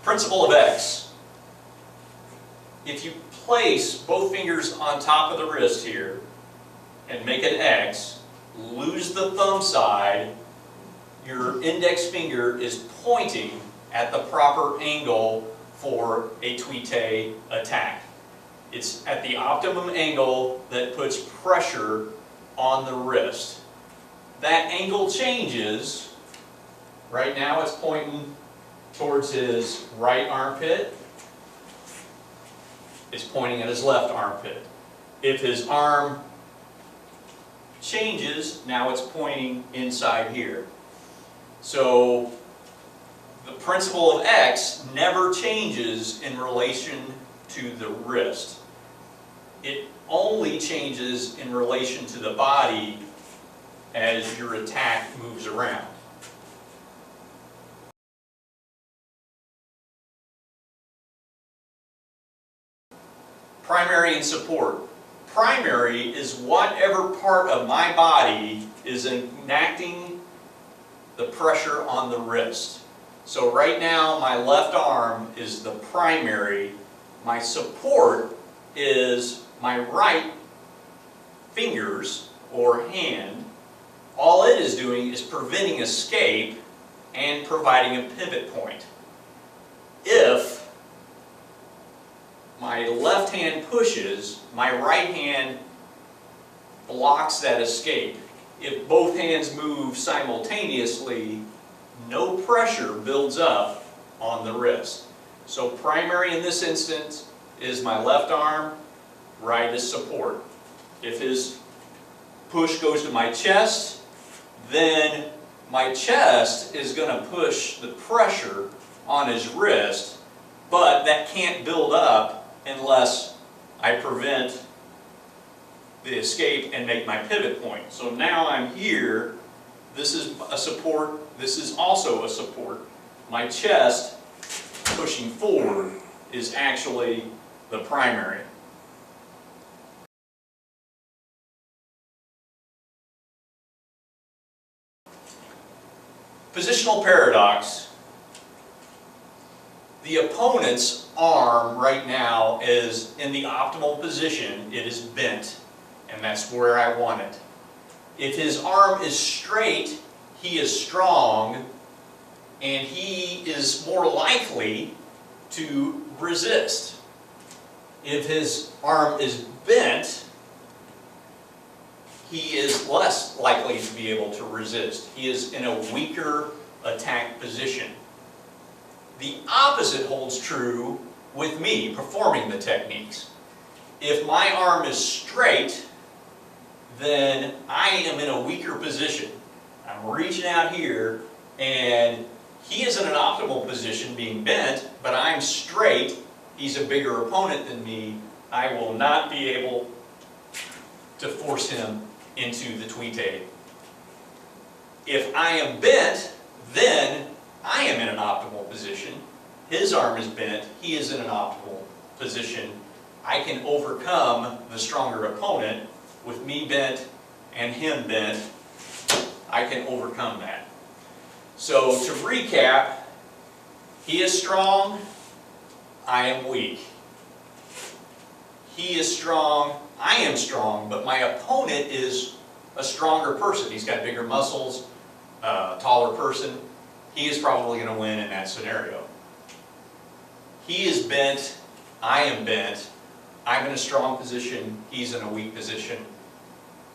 Principle of X. If you place both fingers on top of the wrist here and make an X, lose the thumb side, your index finger is pointing at the proper angle for a Tuite attack. It's at the optimum angle that puts pressure on the wrist. That angle changes. Right now it's pointing towards his right armpit. It's pointing at his left armpit. If his arm changes, now it's pointing inside here. So the principle of X never changes in relation to the wrist. It only changes in relation to the body as your attack moves around. Primary and support. Primary is whatever part of my body is enacting the pressure on the wrist. So right now my left arm is the primary. My support is my right fingers or hand. All it is doing is preventing escape and providing a pivot point. If my left hand pushes, my right hand blocks that escape. If both hands move simultaneously, no pressure builds up on the wrist. So primary in this instance is my left arm, right is support. If his push goes to my chest, then my chest is going to push the pressure on his wrist, but that can't build up unless I prevent the escape and make my pivot point. So now I'm here, this is a support, this is also a support. My chest pushing forward is actually the primary. Positional paradox. The opponent's arm right now is in the optimal position. It is bent, and that's where I want it. If his arm is straight, he is strong, and he is more likely to resist. If his arm is bent, he is less likely to be able to resist. He is in a weaker attack position. The opposite holds true with me performing the techniques. If my arm is straight, then I am in a weaker position. I'm reaching out here, and he is in an optimal position being bent, but I'm straight. He's a bigger opponent than me. I will not be able to force him into the Tuite. If I am bent, then I am in an optimal position. His arm is bent. He is in an optimal position. I can overcome the stronger opponent with me bent and him bent. I can overcome that. So to recap, he is strong, I am weak. He is strong, I am strong, but my opponent is a stronger person. He's got bigger muscles, taller person. He is probably going to win in that scenario. He is bent, I am bent. I'm in a strong position, he's in a weak position.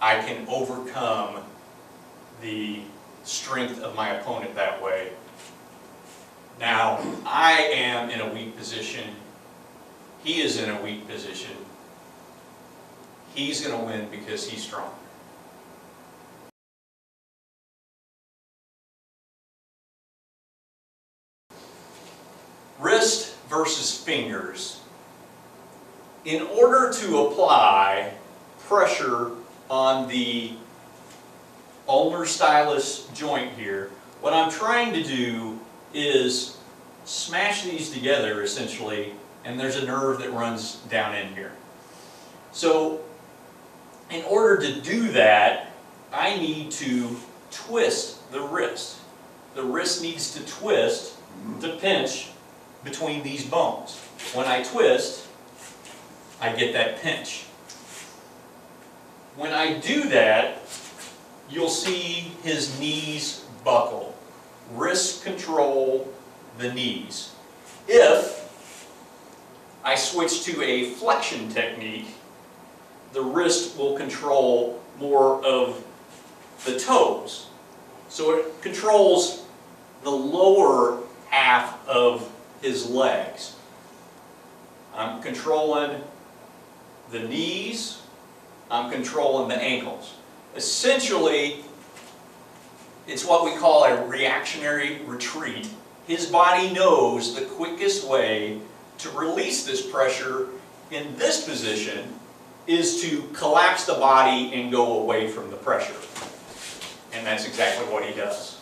I can overcome the strength of my opponent that way. Now, I am in a weak position. He is in a weak position. He's going to win because he's strong. Wrist versus fingers. In order to apply pressure on the ulnar stylus joint here, what I'm trying to do is smash these together essentially, and there's a nerve that runs down in here. So in order to do that, I need to twist the wrist. The wrist needs to twist to pinch between these bones. When I twist, I get that pinch. When I do that, you'll see his knees buckle. Wrists control the knees. If I switch to a flexion technique, the wrist will control more of the toes. So it controls the lower half of his legs. I'm controlling the knees, I'm controlling the ankles. Essentially, it's what we call a reactionary retreat. His body knows the quickest way to release this pressure in this position is to collapse the body and go away from the pressure. And that's exactly what he does.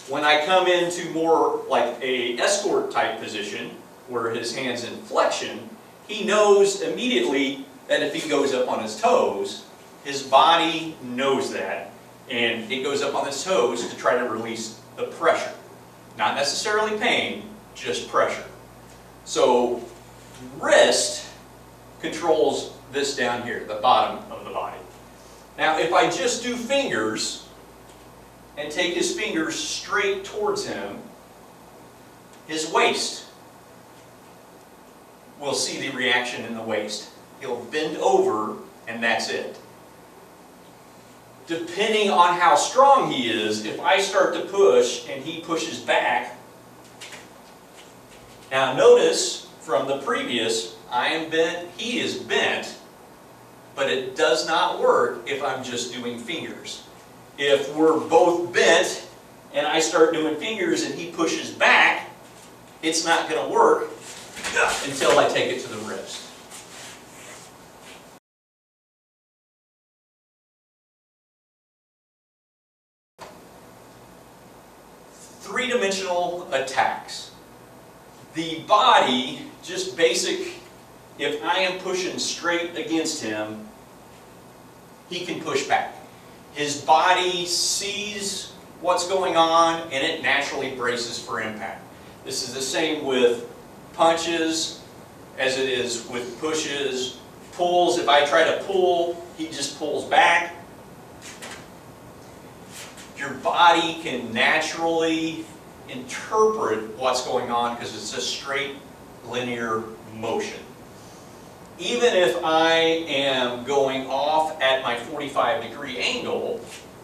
When I come into more like a escort type position, where his hand's in flexion, he knows immediately that if he goes up on his toes, his body knows that, and it goes up on his toes to try to release the pressure. Not necessarily pain, just pressure. So wrist controls this down here, the bottom of the body. Now if I just do fingers and take his fingers straight towards him, his waist will see the reaction in the waist. He'll bend over and that's it. Depending on how strong he is, if I start to push and he pushes back, now notice from the previous, I am bent, he is bent, but it does not work if I'm just doing fingers. If we're both bent and I start doing fingers and he pushes back, it's not going to work until I take it to the wrist. Three-dimensional attacks. The body, just basic, if I am pushing straight against him, he can push back. His body sees what's going on and it naturally braces for impact. This is the same with punches as it is with pushes, pulls. If I try to pull, he just pulls back. Your body can naturally interpret what's going on because it's a straight linear motion. Even if I am going off at my 45-degree angle,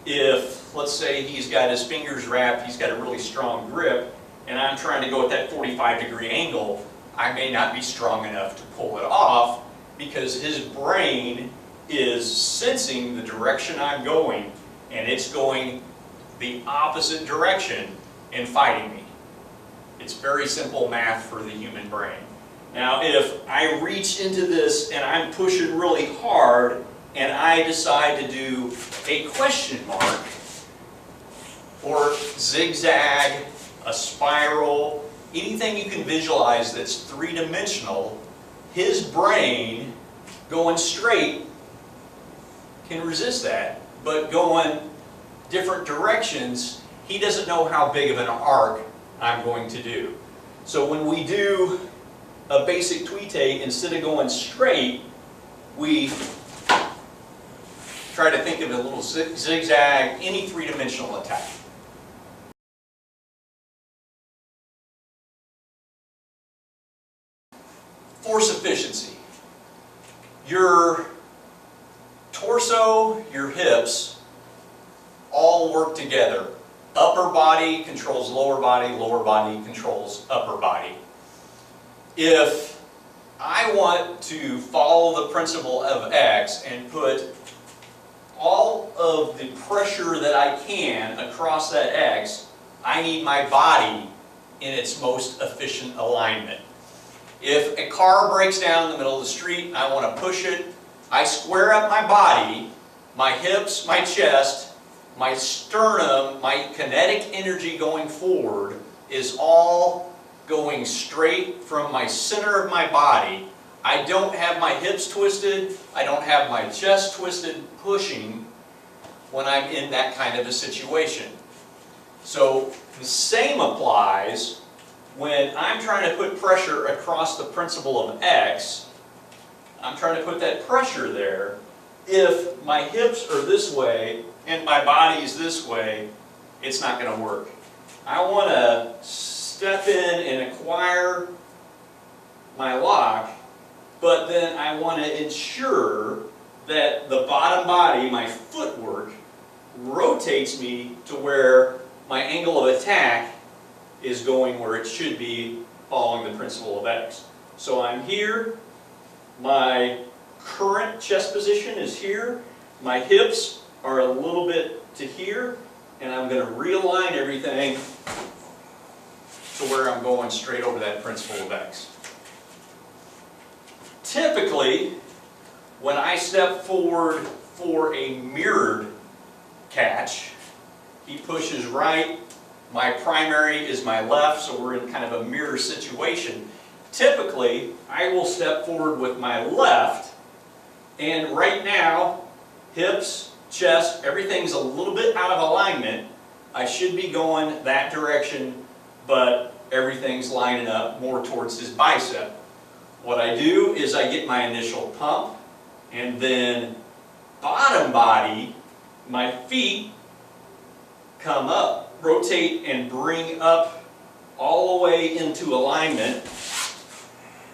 if, let's say, he's got his fingers wrapped, he's got a really strong grip, and I'm trying to go at that 45-degree angle, I may not be strong enough to pull it off because his brain is sensing the direction I'm going, and it's going the opposite direction and fighting me. It's very simple math for the human brain. Now, if I reach into this and I'm pushing really hard and I decide to do a question mark or zigzag, a spiral, anything you can visualize that's three-dimensional, his brain going straight can resist that, but going different directions, he doesn't know how big of an arc I'm going to do. So when we do a basic Tuite, instead of going straight, we try to think of a little zigzag, any three-dimensional attack. Force efficiency. Your torso, your hips, all work together. Upper body controls lower body controls upper body. If I want to follow the principle of X and put all of the pressure that I can across that X, I need my body in its most efficient alignment. If a car breaks down in the middle of the street, I want to push it, I square up my body, my hips, my chest, my sternum, my kinetic energy going forward is all going straight from my center of my body. I don't have my hips twisted, I don't have my chest twisted pushing when I'm in that kind of a situation. So the same applies when I'm trying to put pressure across the principle of X, I'm trying to put that pressure there. If my hips are this way and my body is this way, it's not going to work. I want to step in and acquire my lock, but then I want to ensure that the bottom body, my footwork, rotates me to where my angle of attack is going where it should be, following the principle of X. So I'm here, my current chest position is here, my hips are a little bit to here, and I'm going to realign everything to where I'm going straight over that principle of X. Typically, when I step forward for a mirrored catch, he pushes right, my primary is my left, so we're in kind of a mirror situation. Typically, I will step forward with my left, and right now, hips, chest, everything's a little bit out of alignment. I should be going that direction, but everything's lining up more towards his bicep. What I do is I get my initial pump, and then bottom body, my feet come up, rotate and bring up all the way into alignment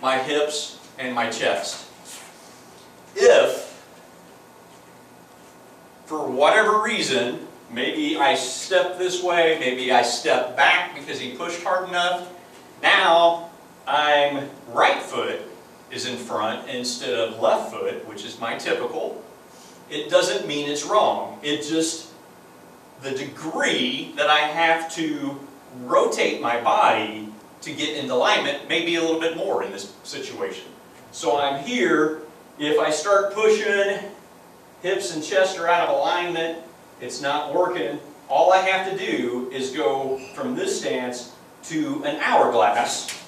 my hips and my chest. If, for whatever reason, maybe I step this way, maybe I step back because he pushed hard enough, now I'm right foot is in front instead of left foot, which is my typical. It doesn't mean it's wrong. It just, the degree that I have to rotate my body to get into alignment may be a little bit more in this situation. So I'm here, if I start pushing, hips and chest are out of alignment, it's not working. All I have to do is go from this stance to an hourglass,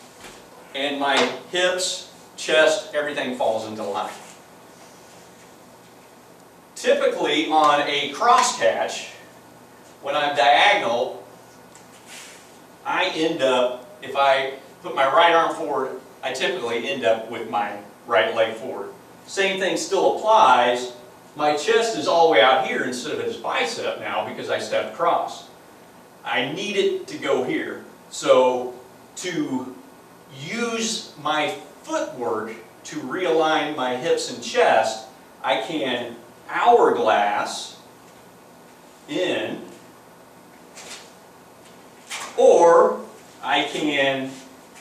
and my hips, chest, everything falls into line. Typically on a cross catch, when I'm diagonal, I end up, if I put my right arm forward, I typically end up with my right leg forward. Same thing still applies. My chest is all the way out here instead of his bicep now because I stepped across. I need it to go here. So to use my footwork to realign my hips and chest, I can hourglass in, or I can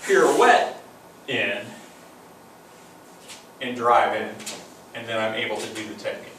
pirouette in and drive in, and then I'm able to do the technique.